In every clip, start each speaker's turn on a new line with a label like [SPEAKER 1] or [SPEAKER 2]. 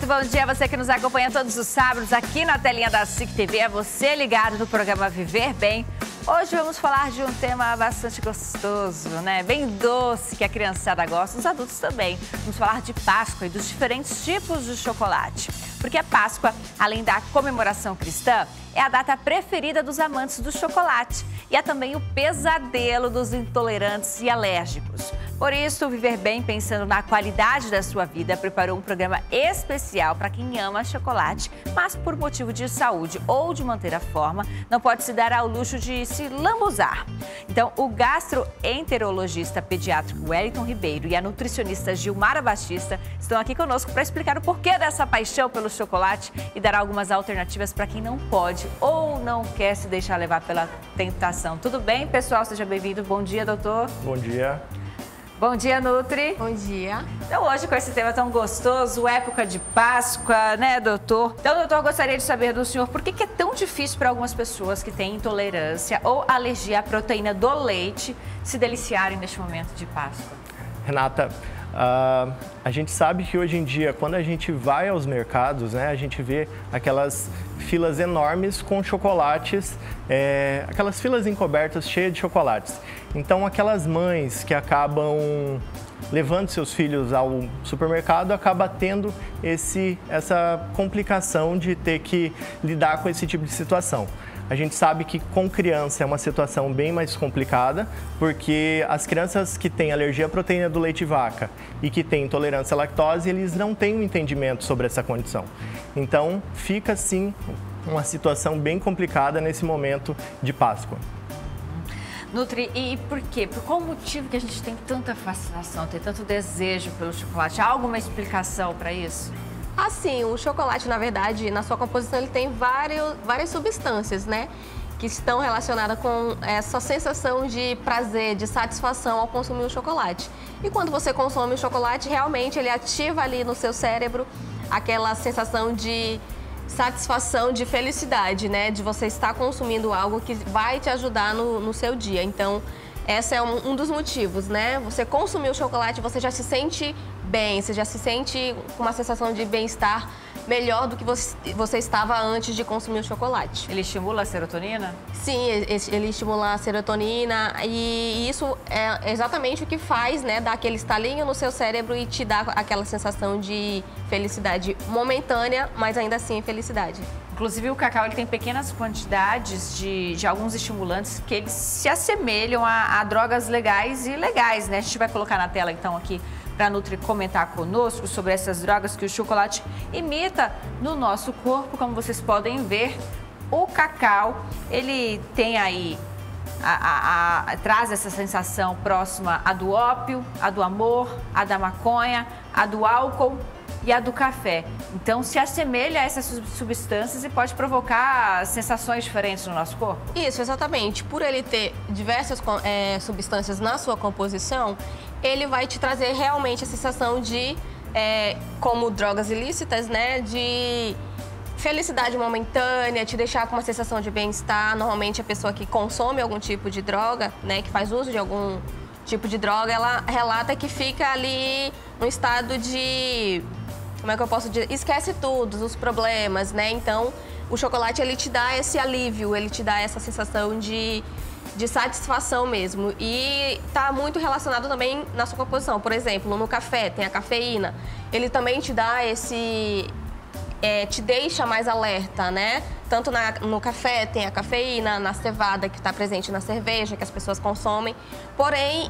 [SPEAKER 1] muito bom dia a você que nos acompanha todos os sábados aqui na telinha da SIC TV. É você ligado no programa Viver Bem. Hoje vamos falar de um tema bastante gostoso, né? Bem doce, que a criançada gosta, os adultos também. Vamos falar de Páscoa e dos diferentes tipos de chocolate. Porque a Páscoa, além da comemoração cristã, é a data preferida dos amantes do chocolate. E é também o pesadelo dos intolerantes e alérgicos. Por isso, o Viver Bem, pensando na qualidade da sua vida, preparou um programa especial para quem ama chocolate, mas por motivo de saúde ou de manter a forma, não pode se dar ao luxo de se lambuzar. Então, o gastroenterologista pediátrico Wellington Ribeiro e a nutricionista Gilmara Batista estão aqui conosco para explicar o porquê dessa paixão pelo chocolate e dar algumas alternativas para quem não pode ou não quer se deixar levar pela tentação. Tudo bem, pessoal? Seja bem-vindo. Bom dia, doutor.
[SPEAKER 2] Bom dia.
[SPEAKER 1] Bom dia, Nutri.
[SPEAKER 3] Bom dia.
[SPEAKER 1] Então, hoje com esse tema tão gostoso, época de Páscoa, né, doutor? Então, doutor, gostaria de saber do senhor por que é tão difícil para algumas pessoas que têm intolerância ou alergia à proteína do leite se deliciarem neste momento de Páscoa?
[SPEAKER 2] Renata, a gente sabe que hoje em dia, quando a gente vai aos mercados, né, a gente vê aquelas filas enormes com chocolates, aquelas filas encobertas cheias de chocolates. Então, aquelas mães que acabam levando seus filhos ao supermercado, acaba tendo essa complicação de ter que lidar com esse tipo de situação. A gente sabe que com criança é uma situação bem mais complicada, porque as crianças que têm alergia à proteína do leite de vaca e que têm intolerância à lactose, eles não têm um entendimento sobre essa condição. Então, fica sim uma situação bem complicada nesse momento de Páscoa.
[SPEAKER 1] Nutri, e por quê? Por qual motivo que a gente tem tanta fascinação, tem tanto desejo pelo chocolate? Há alguma explicação para isso?
[SPEAKER 3] Assim, o chocolate, na verdade, na sua composição, ele tem várias substâncias, né? Que estão relacionadas com essa sensação de prazer, de satisfação ao consumir o chocolate. E quando você consome o chocolate, realmente ele ativa ali no seu cérebro aquela sensação de satisfação, de felicidade, né? De você estar consumindo algo que vai te ajudar no seu dia. Então, esse é um dos motivos, né? Você consumir o chocolate, você já se sente bem, você já se sente com uma sensação de bem-estar melhor do que você estava antes de consumir o chocolate.
[SPEAKER 1] Ele estimula a serotonina?
[SPEAKER 3] Sim, ele estimula a serotonina e isso é exatamente o que faz, né? Dar aquele estalinho no seu cérebro e te dar aquela sensação de felicidade momentânea, mas ainda assim felicidade.
[SPEAKER 1] Inclusive, o cacau ele tem pequenas quantidades de alguns estimulantes que eles se assemelham a drogas legais e ilegais, né? A gente vai colocar na tela, então, aqui para a Nutri comentar conosco sobre essas drogas que o chocolate imita no nosso corpo. Como vocês podem ver, o cacau, ele tem aí, traz essa sensação próxima à do ópio, à do amor, à da maconha, à do álcool e a do café. Então, se assemelha a essas substâncias e pode provocar sensações diferentes no nosso corpo?
[SPEAKER 3] Isso, exatamente. Por ele ter diversas substâncias na sua composição, ele vai te trazer realmente a sensação de, como drogas ilícitas, né, de felicidade momentânea, te deixar com uma sensação de bem-estar. Normalmente, a pessoa que consome algum tipo de droga, né, que faz uso de algum tipo de droga, ela relata que fica ali num estado de, como é que eu posso dizer? Esquece tudo, os problemas, né? Então, o chocolate, ele te dá esse alívio, ele te dá essa sensação de satisfação mesmo. E tá muito relacionado também na sua composição. Por exemplo, no café tem a cafeína. Ele também te dá te deixa mais alerta, né? Tanto no café tem a cafeína, na cevada que está presente na cerveja, que as pessoas consomem. Porém,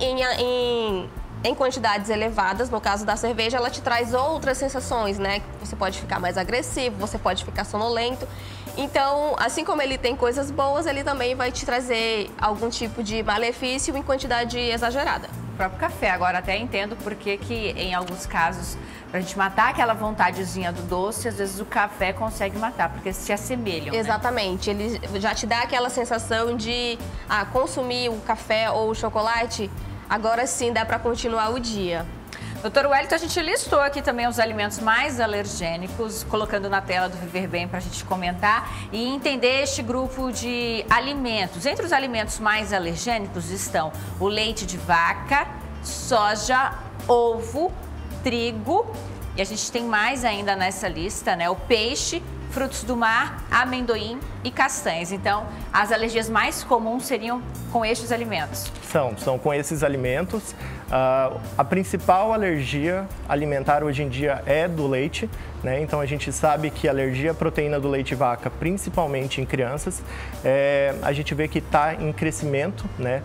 [SPEAKER 3] em quantidades elevadas, no caso da cerveja, ela te traz outras sensações, né? Você pode ficar mais agressivo, você pode ficar sonolento. Então, assim como ele tem coisas boas, ele também vai te trazer algum tipo de malefício em quantidade exagerada.
[SPEAKER 1] O próprio café, agora até entendo porque que em alguns casos, pra gente matar aquela vontadezinha do doce, às vezes o café consegue matar, porque se assemelham,
[SPEAKER 3] Exatamente,
[SPEAKER 1] né?
[SPEAKER 3] Ele já te dá aquela sensação de consumir o café ou o chocolate, agora sim dá para continuar o dia.
[SPEAKER 1] Doutor Wellington, a gente listou aqui também os alimentos mais alergênicos, colocando na tela do Viver Bem para a gente comentar e entender este grupo de alimentos. Entre os alimentos mais alergênicos estão o leite de vaca, soja, ovo, trigo, E a gente tem mais ainda nessa lista, né? O peixe, frutos do mar, amendoim e castanhas. Então, as alergias mais comuns seriam com estes alimentos? São
[SPEAKER 2] com esses alimentos. A principal alergia alimentar hoje em dia é do leite, né? Então, a gente sabe que a alergia à proteína do leite de vaca, principalmente em crianças, a gente vê que está em crescimento, né?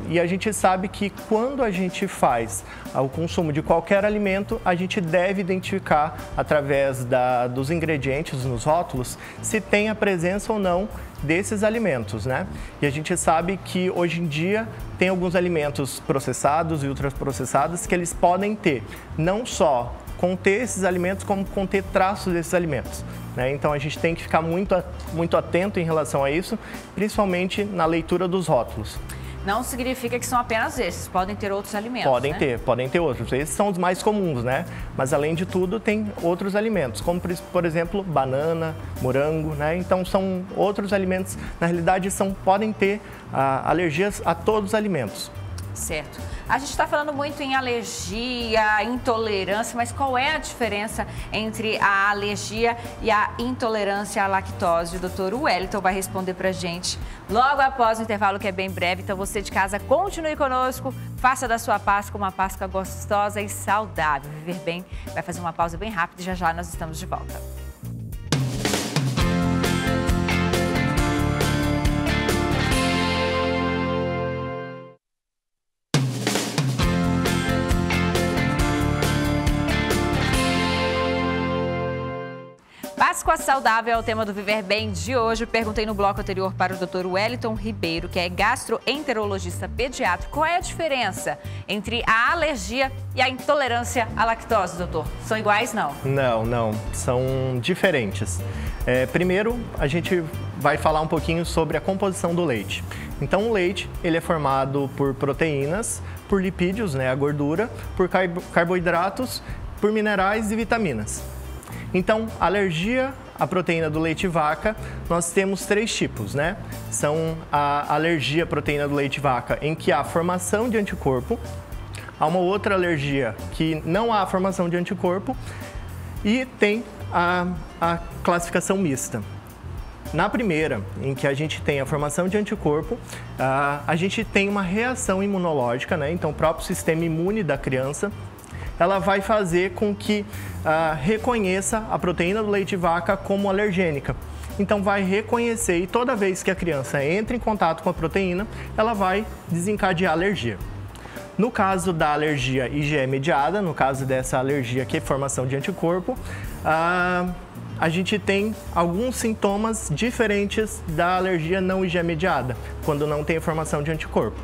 [SPEAKER 2] E a gente sabe que quando a gente faz o consumo de qualquer alimento, a gente deve identificar através dos ingredientes nos rótulos se tem a presença ou não desses alimentos, né? E a gente sabe que hoje em dia tem alguns alimentos processados e ultraprocessados que eles podem ter não só conter esses alimentos, como conter traços desses alimentos, né? Então a gente tem que ficar muito atento em relação a isso, principalmente na leitura dos rótulos.
[SPEAKER 1] Não significa que são apenas esses, podem ter outros alimentos,
[SPEAKER 2] podem ter outros. Esses são os mais comuns, né? Mas além de tudo, tem outros alimentos, como por exemplo, banana, morango, né? Então são outros alimentos, na realidade podem ter alergias a todos os alimentos.
[SPEAKER 1] Certo. A gente está falando muito em alergia, intolerância, mas qual é a diferença entre a alergia e a intolerância à lactose? O doutor Wellington vai responder para a gente logo após o intervalo, que é bem breve. Então você de casa, continue conosco, faça da sua Páscoa uma Páscoa gostosa e saudável. Viver Bem vai fazer uma pausa bem rápida e já já nós estamos de volta. Páscoa saudável é o tema do Viver Bem de hoje. Perguntei no bloco anterior para o Dr. Wellington Ribeiro, que é gastroenterologista pediátrico, qual é a diferença entre a alergia e a intolerância à lactose, doutor? São iguais, não?
[SPEAKER 2] Não. São diferentes. Primeiro, a gente vai falar um pouquinho sobre a composição do leite. Então, o leite, ele é formado por proteínas, por lipídios, né, a gordura, por carboidratos, por minerais e vitaminas. Então, alergia à proteína do leite de vaca, nós temos 3 tipos, né? São a alergia à proteína do leite de vaca, em que há formação de anticorpo, há uma outra alergia que não há formação de anticorpo e tem a classificação mista. Na primeira, em que a gente tem a formação de anticorpo, a gente tem uma reação imunológica, né? Então, o próprio sistema imune da criança, ela vai fazer com que reconheça a proteína do leite de vaca como alergênica. Então, vai reconhecer e toda vez que a criança entra em contato com a proteína, ela vai desencadear alergia. No caso da alergia IgE mediada, no caso dessa alergia que é formação de anticorpo, a gente tem alguns sintomas diferentes da alergia não IgE mediada, quando não tem formação de anticorpo.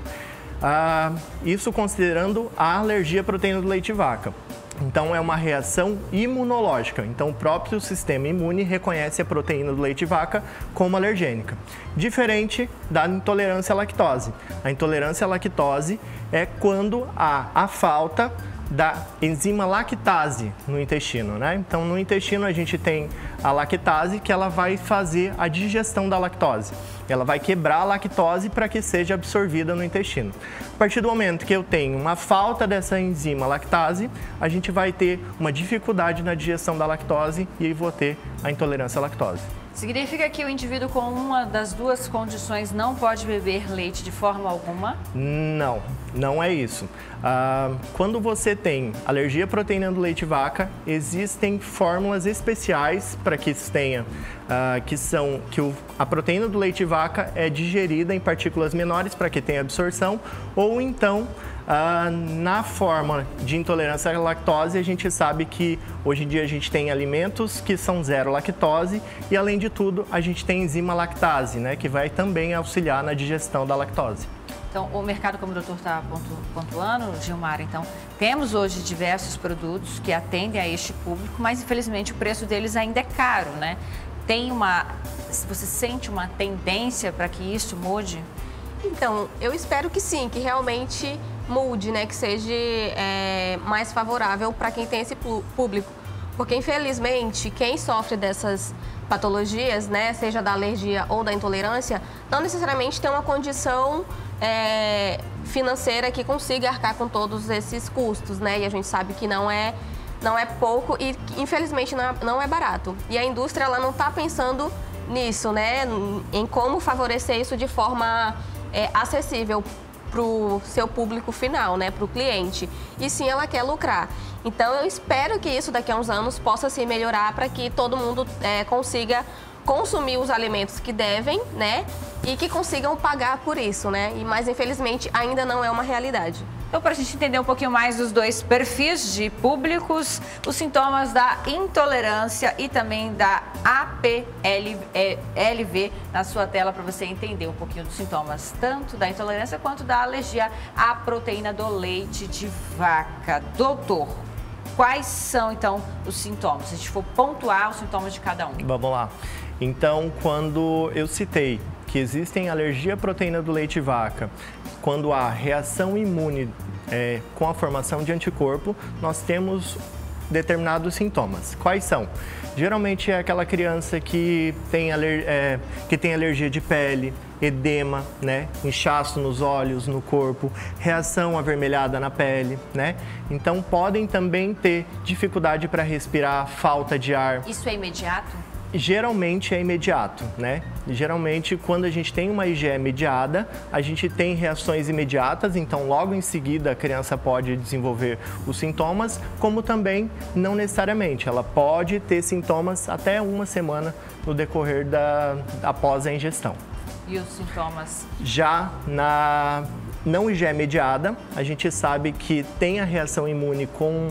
[SPEAKER 2] Isso considerando a alergia à proteína do leite de vaca. Então, é uma reação imunológica. Então, o próprio sistema imune reconhece a proteína do leite de vaca como alergênica. Diferente da intolerância à lactose. A intolerância à lactose é quando há a falta da enzima lactase no intestino, né? Então, no intestino a gente tem a lactase, que ela vai fazer a digestão da lactose. Ela vai quebrar a lactose para que seja absorvida no intestino. A partir do momento que eu tenho uma falta dessa enzima lactase, a gente vai ter uma dificuldade na digestão da lactose e aí vou ter a intolerância à lactose.
[SPEAKER 1] Significa que o indivíduo com uma das duas condições não pode beber leite de forma alguma?
[SPEAKER 2] Não é isso. Quando você tem alergia à proteína do leite de vaca, existem fórmulas especiais para que isso tenha, a proteína do leite de vaca é digerida em partículas menores para que tenha absorção, ou então na forma de intolerância à lactose, a gente sabe que hoje em dia a gente tem alimentos que são zero lactose e, além de tudo, a gente tem enzima lactase, né, que vai também auxiliar na digestão da lactose.
[SPEAKER 1] Então, o mercado, como o doutor está pontuando, Gilmar, então, temos hoje diversos produtos que atendem a este público, mas infelizmente o preço deles ainda é caro, né? Você sente uma tendência para que isso mude?
[SPEAKER 3] Então, eu espero que sim, que realmente mude, né? Que seja mais favorável para quem tem esse público. Porque, infelizmente, quem sofre dessas patologias, né, seja da alergia ou da intolerância, não necessariamente tem uma condição financeira que consiga arcar com todos esses custos, né? E a gente sabe que não é não é pouco e, infelizmente, não é barato. E a indústria ela não está pensando nisso, né? Em como favorecer isso de forma acessível para o seu público final, né? Para o cliente. E sim, ela quer lucrar. Então, eu espero que isso daqui a uns anos possa se melhorar para que todo mundo consiga consumir os alimentos que devem, né? E que consigam pagar por isso, né? Mas, infelizmente, ainda não é uma realidade.
[SPEAKER 1] Então, para a gente entender um pouquinho mais dos dois perfis de públicos, os sintomas da intolerância e também da APLV na sua tela, para você entender um pouquinho dos sintomas, tanto da intolerância quanto da alergia à proteína do leite de vaca. Doutor, quais são, então, os sintomas? Se a gente for pontuar os sintomas de cada um.
[SPEAKER 2] Vamos lá. Então, quando eu citei que existem alergia à proteína do leite de vaca, quando há reação imune com a formação de anticorpo, nós temos determinados sintomas. Quais são? Geralmente é aquela criança que tem alergia de pele, edema, né? Inchaço nos olhos, no corpo, reação avermelhada na pele, né? Então podem também ter dificuldade para respirar, falta de ar.
[SPEAKER 1] Isso é imediato?
[SPEAKER 2] Geralmente é imediato, né? Geralmente, quando a gente tem uma IgE mediada, a gente tem reações imediatas, então logo em seguida a criança pode desenvolver os sintomas, como também não necessariamente. Ela pode ter sintomas até uma semana no decorrer após a ingestão.
[SPEAKER 1] E os sintomas?
[SPEAKER 2] Já na não IgE mediada, a gente sabe que tem a reação imune com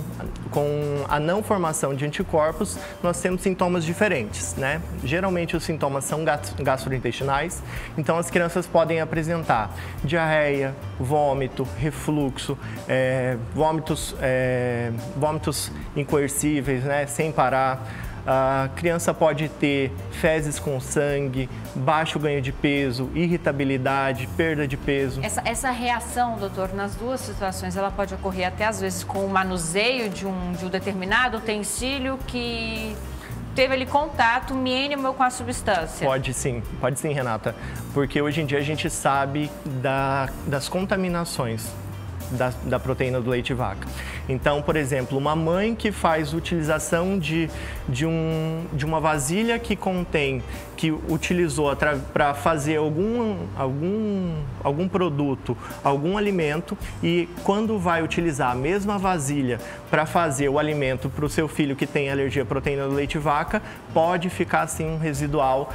[SPEAKER 2] a não formação de anticorpos, nós temos sintomas diferentes, né? Geralmente os sintomas são gastrointestinais, então as crianças podem apresentar diarreia, vômito, refluxo, vômitos incoercíveis, né? Sem parar. A criança pode ter fezes com sangue, baixo ganho de peso, irritabilidade, perda de peso.
[SPEAKER 1] Essa reação, doutor, nas duas situações, ela pode ocorrer até às vezes com o manuseio de um determinado utensílio que teve ali contato mínimo com a substância?
[SPEAKER 2] Pode sim, Renata. Porque hoje em dia a gente sabe das contaminações da proteína do leite de vaca. Então, por exemplo, uma mãe que faz utilização de uma vasilha que utilizou para fazer algum produto, algum alimento, e quando vai utilizar a mesma vasilha para fazer o alimento para o seu filho que tem alergia à proteína do leite de vaca, pode ficar assim um residual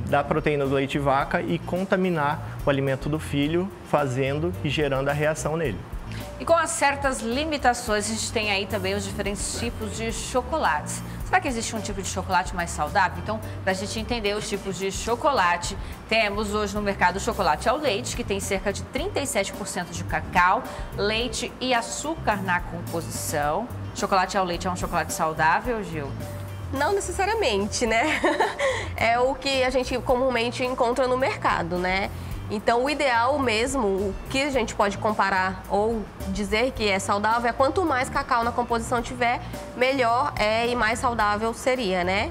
[SPEAKER 2] da proteína do leite de vaca e contaminar o alimento do filho, fazendo e gerando a reação nele.
[SPEAKER 1] E com as certas limitações, a gente tem aí também os diferentes tipos de chocolates. Será que existe um tipo de chocolate mais saudável? Então, para a gente entender os tipos de chocolate, temos hoje no mercado o chocolate ao leite, que tem cerca de 37% de cacau, leite e açúcar na composição. Chocolate ao leite é um chocolate saudável, Gil?
[SPEAKER 3] Não necessariamente, né? É o que a gente comumente encontra no mercado, né? Então, o ideal mesmo, o que a gente pode comparar ou dizer que é saudável, é quanto mais cacau na composição tiver, melhor e mais saudável seria, né?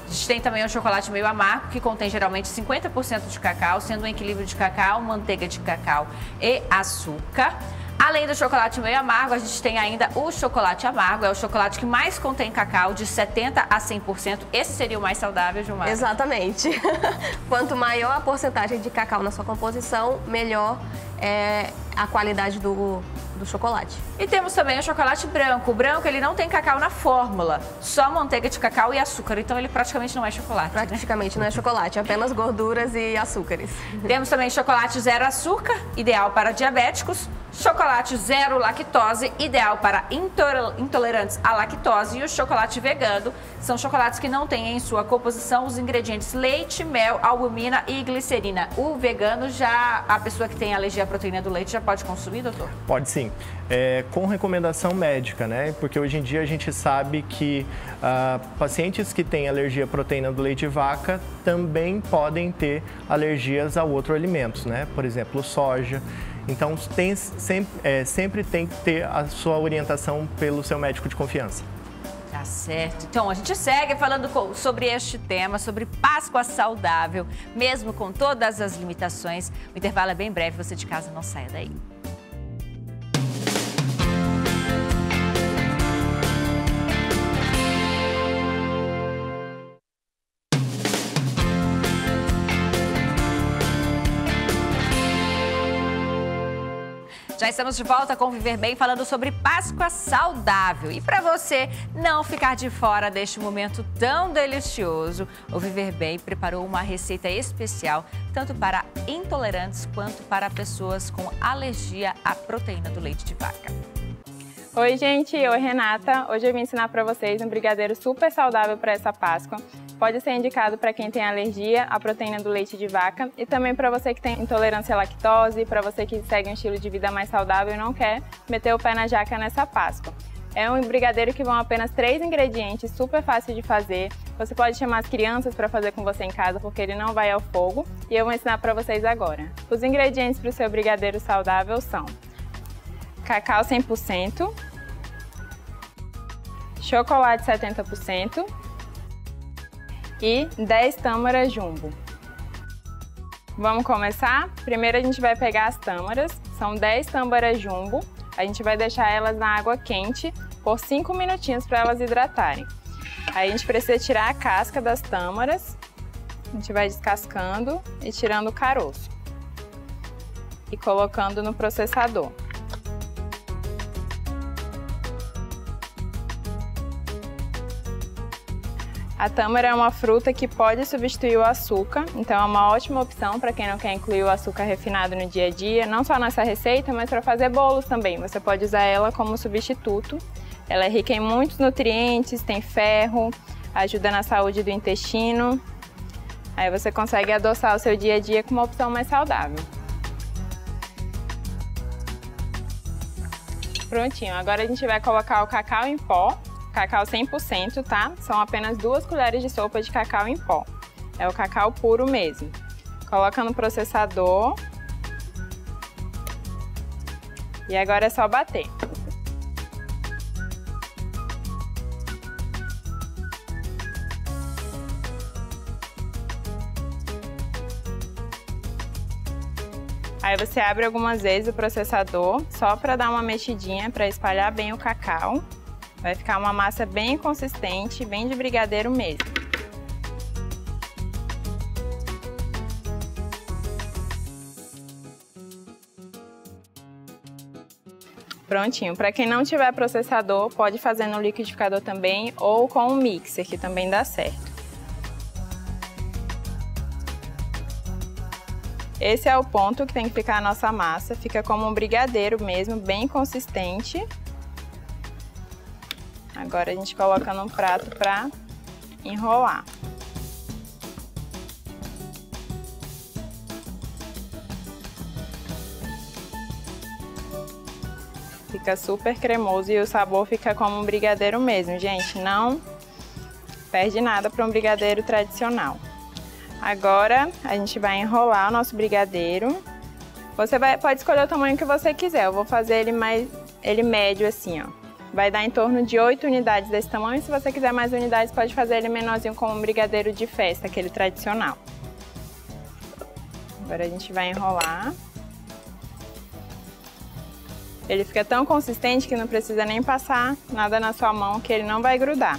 [SPEAKER 1] A gente tem também o chocolate meio amargo, que contém geralmente 50% de cacau, sendo um equilíbrio de cacau, manteiga de cacau e açúcar. Além do chocolate meio amargo, a gente tem ainda o chocolate amargo, é o chocolate que mais contém cacau, de 70% a 100%. Esse seria o mais saudável, Gilmar?
[SPEAKER 3] Exatamente. Quanto maior a porcentagem de cacau na sua composição, melhor é a qualidade do chocolate.
[SPEAKER 1] E temos também o chocolate branco. O branco, ele não tem cacau na fórmula, só manteiga de cacau e açúcar. Então, ele praticamente não é chocolate,
[SPEAKER 3] Praticamente não é chocolate, apenas gorduras e açúcares.
[SPEAKER 1] Temos também chocolate zero açúcar, ideal para diabéticos. Chocolate zero lactose, ideal para intolerantes à lactose. E o chocolate vegano são chocolates que não têm em sua composição os ingredientes leite, mel, albumina e glicerina. O vegano, já a pessoa que tem alergia à proteína do leite, já pode consumir, doutor?
[SPEAKER 2] Pode sim. Com recomendação médica, né? Porque hoje em dia a gente sabe que pacientes que têm alergia à proteína do leite de vaca também podem ter alergias a outros alimentos, né? Por exemplo, soja. Então, sempre tem que ter a sua orientação pelo seu médico de confiança.
[SPEAKER 1] Tá certo. Então, a gente segue falando sobre este tema, sobre Páscoa saudável, mesmo com todas as limitações. O intervalo é bem breve, você de casa não saia daí. Já estamos de volta com Viver Bem, falando sobre Páscoa saudável. E para você não ficar de fora deste momento tão delicioso, o Viver Bem preparou uma receita especial, tanto para intolerantes quanto para pessoas com alergia à proteína do leite de vaca.
[SPEAKER 4] Oi gente, oi Renata. Hoje eu vim ensinar para vocês um brigadeiro super saudável para essa Páscoa. Pode ser indicado para quem tem alergia à proteína do leite de vaca e também para você que tem intolerância à lactose, para você que segue um estilo de vida mais saudável e não quer meter o pé na jaca nessa Páscoa. É um brigadeiro que vão apenas 3 ingredientes, super fácil de fazer. Você pode chamar as crianças para fazer com você em casa porque ele não vai ao fogo e eu vou ensinar para vocês agora. Os ingredientes para o seu brigadeiro saudável são cacau 100%, chocolate 70%, e 10 tâmaras jumbo. Vamos começar? Primeiro a gente vai pegar as tâmaras, são 10 tâmaras jumbo. A gente vai deixar elas na água quente por 5 minutinhos para elas hidratarem. Aí a gente precisa tirar a casca das tâmaras, a gente vai descascando e tirando o caroço. E colocando no processador. A tâmara é uma fruta que pode substituir o açúcar, então é uma ótima opção para quem não quer incluir o açúcar refinado no dia a dia, não só nessa receita, mas para fazer bolos também. Você pode usar ela como substituto. Ela é rica em muitos nutrientes, tem ferro, ajuda na saúde do intestino. Aí você consegue adoçar o seu dia a dia com uma opção mais saudável. Prontinho, agora a gente vai colocar o cacau em pó. Cacau 100%, tá? São apenas 2 colheres de sopa de cacau em pó. É o cacau puro mesmo. Coloca no processador. E agora é só bater. Aí você abre algumas vezes o processador, só para dar uma mexidinha, para espalhar bem o cacau. Vai ficar uma massa bem consistente, bem de brigadeiro mesmo. Prontinho. Para quem não tiver processador, pode fazer no liquidificador também ou com um mixer, que também dá certo. Esse é o ponto que tem que ficar a nossa massa. Fica como um brigadeiro mesmo, bem consistente. Agora a gente coloca num prato para enrolar. Fica super cremoso e o sabor fica como um brigadeiro mesmo, gente. Não perde nada para um brigadeiro tradicional. Agora a gente vai enrolar o nosso brigadeiro. Você pode escolher o tamanho que você quiser. Eu vou fazer ele médio assim, ó. Vai dar em torno de 8 unidades desse tamanho. Se você quiser mais unidades, pode fazer ele menorzinho como um brigadeiro de festa, aquele tradicional. Agora a gente vai enrolar. Ele fica tão consistente que não precisa nem passar nada na sua mão, que ele não vai grudar.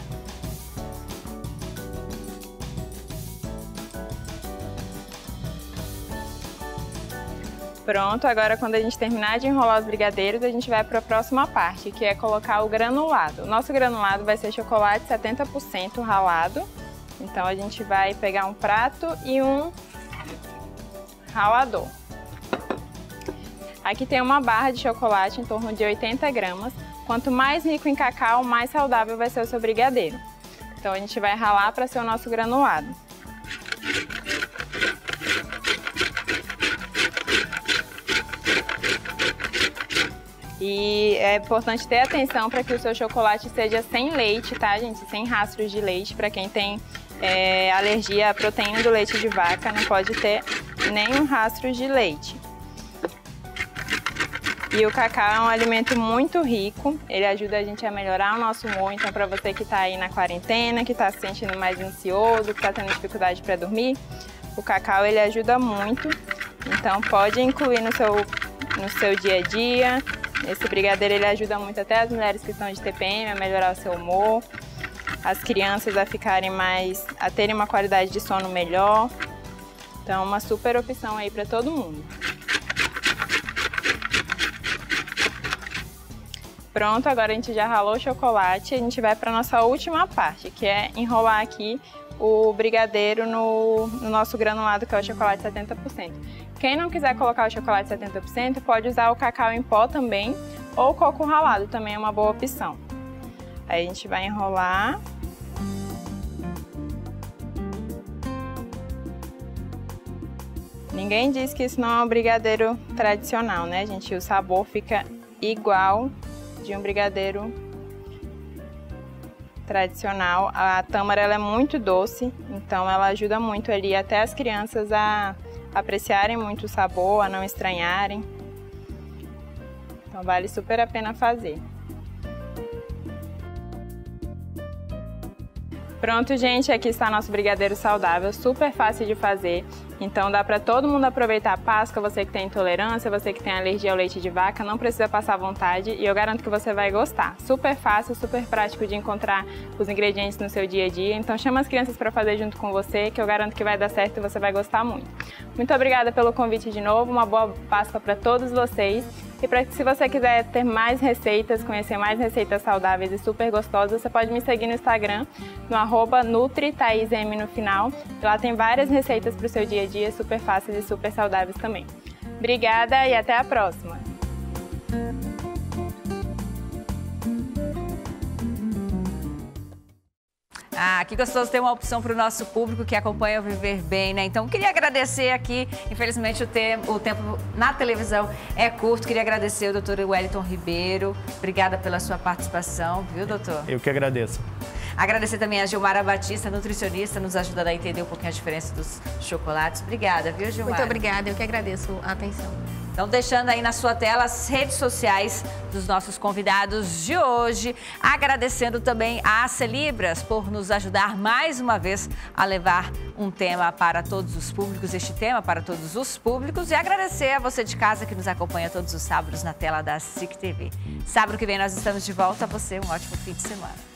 [SPEAKER 4] Pronto, agora quando a gente terminar de enrolar os brigadeiros, a gente vai para a próxima parte, que é colocar o granulado. O nosso granulado vai ser chocolate 70% ralado. Então a gente vai pegar um prato e um ralador. Aqui tem uma barra de chocolate em torno de 80 gramas. Quanto mais rico em cacau, mais saudável vai ser o seu brigadeiro. Então a gente vai ralar para ser o nosso granulado. E é importante ter atenção para que o seu chocolate seja sem leite, tá, gente? Sem rastros de leite. Para quem tem alergia à proteína do leite de vaca, não pode ter nenhum rastro de leite. E o cacau é um alimento muito rico, ele ajuda a gente a melhorar o nosso humor. Então, para você que está aí na quarentena, que está se sentindo mais ansioso, que está tendo dificuldade para dormir, o cacau ele ajuda muito. Então, pode incluir no seu dia a dia. Esse brigadeiro ele ajuda muito até as mulheres que estão de TPM a melhorar o seu humor, as crianças a terem uma qualidade de sono melhor. Então, uma super opção aí para todo mundo. Pronto, agora a gente já ralou o chocolate, a gente vai para a nossa última parte, que é enrolar aqui o brigadeiro no nosso granulado, que é o chocolate 70%. Quem não quiser colocar o chocolate 70%, pode usar o cacau em pó também, ou coco ralado, também é uma boa opção. Aí a gente vai enrolar. Ninguém diz que isso não é um brigadeiro tradicional, né, gente? O sabor fica igual de um brigadeiro tradicional. A tâmara ela é muito doce, então ela ajuda muito ali até as crianças a apreciarem muito o sabor, a não estranharem. Então vale super a pena fazer. Pronto, gente, aqui está nosso brigadeiro saudável, super fácil de fazer. Então dá para todo mundo aproveitar a Páscoa, você que tem intolerância, você que tem alergia ao leite de vaca, não precisa passar vontade e eu garanto que você vai gostar. Super fácil, super prático de encontrar os ingredientes no seu dia a dia. Então chama as crianças para fazer junto com você, que eu garanto que vai dar certo e você vai gostar muito. Muito obrigada pelo convite de novo, uma boa Páscoa para todos vocês. E se você quiser ter mais receitas, conhecer mais receitas saudáveis e super gostosas, você pode me seguir no Instagram, no @NutriThaísM no final. Lá tem várias receitas para o seu dia a dia, super fáceis e super saudáveis também. Obrigada e até a próxima!
[SPEAKER 1] Ah, que gostoso ter uma opção para o nosso público que acompanha o Viver Bem, né? Então, queria agradecer aqui, infelizmente o tempo na televisão é curto, queria agradecer o doutor Wellington Ribeiro, obrigada pela sua participação, viu, doutor?
[SPEAKER 2] Eu que agradeço.
[SPEAKER 1] Agradecer também a Gilmara Batista, nutricionista, nos ajudando a entender um pouquinho a diferença dos chocolates. Obrigada, viu, Gilmara?
[SPEAKER 3] Muito obrigada, eu que agradeço a atenção.
[SPEAKER 1] Então, deixando aí na sua tela as redes sociais dos nossos convidados de hoje. Agradecendo também a Celibras por nos ajudar mais uma vez a levar um tema para todos os públicos, este tema para todos os públicos. E agradecer a você de casa que nos acompanha todos os sábados na tela da SIC TV. Sábado que vem nós estamos de volta. A você um ótimo fim de semana.